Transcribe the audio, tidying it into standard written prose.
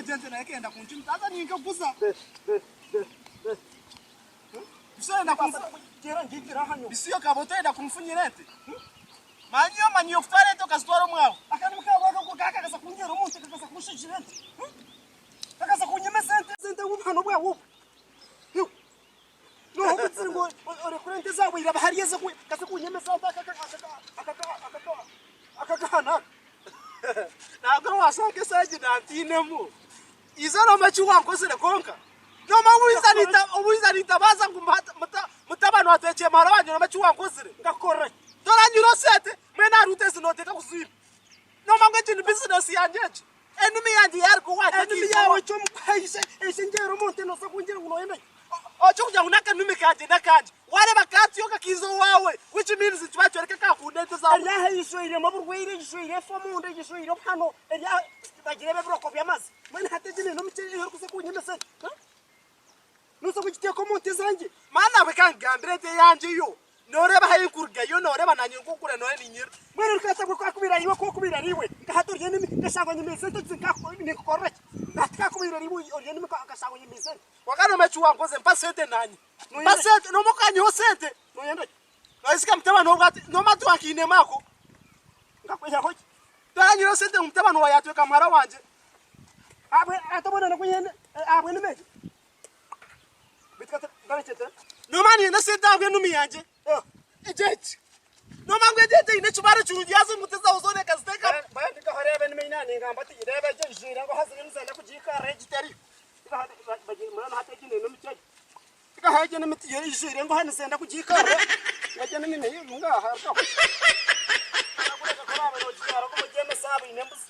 gente na yake enda kunchini sasa nikagusa bisho enda kumfira ngigira hanyo bisiyo kaboto enda kumfunyirete manyo kutware to kasitwaro mwawo akani mukabaka ko kaka kasa kunyera umuntu kasa kushijirete kasa kunyemesente sente umhano bwawo no hobitsingo ore kurente zawe iraba hariyeze ku kasa kunyemesente akakana ntabwo wasanga saje nantinemu izaro machu wanko sire konka no mawizanita baza mutabano atece mara wanyo machu wanko sire ngakore toranyiro sete mena rutezi noteka kuziba no mangwe chini business yanjeje enemy yandi yari ko wata enemy yawe cyo mukayise esengero monte no sakunjira unoyeme ocho kuja unaka numikaje nakanje wale bakati yoka kizo wawe which means twacho reka kakunete zawe ya hiso ile maburweire hiso ile fomunde hiso ile phano ya bagirebe broko byamazi mwana hatejine no muteye yari kusakunyemese nuso kuchite ko monte zanje mana bakangambirete yanje yo noreba hayi kurgayo noreba nanyo kukure no ninyira mwana rukasa ko akubira yiwe ko kubira riwe ngahaturye nimi gashango nyemese ntsinka ni correct natika kubira riwe orye nimi gashango nyemese wakana machu wangoze mpasete nanyi pasete no mokanyo hosete no yenda asika mtaba no bwati no matu akine mako ngakweja hoki tanyi no sete mtaba no wayatwe kamara wanje abwe atabona no kuyene abwe ni meje bitkata ngachete no mani na sete abwe no miyanje ejet no mangwe jete ine chubara chujazo muteza uzone kaziteka baya ndikahorebe ni mina ngambati irebe je jira ngo hazine msenda kujika registry mana hatekine no michaje haje na miti yishire ngo hane senda kujikara ngaje na mine yunga harka akure ka koraba no jikara ko je mesabi nembusi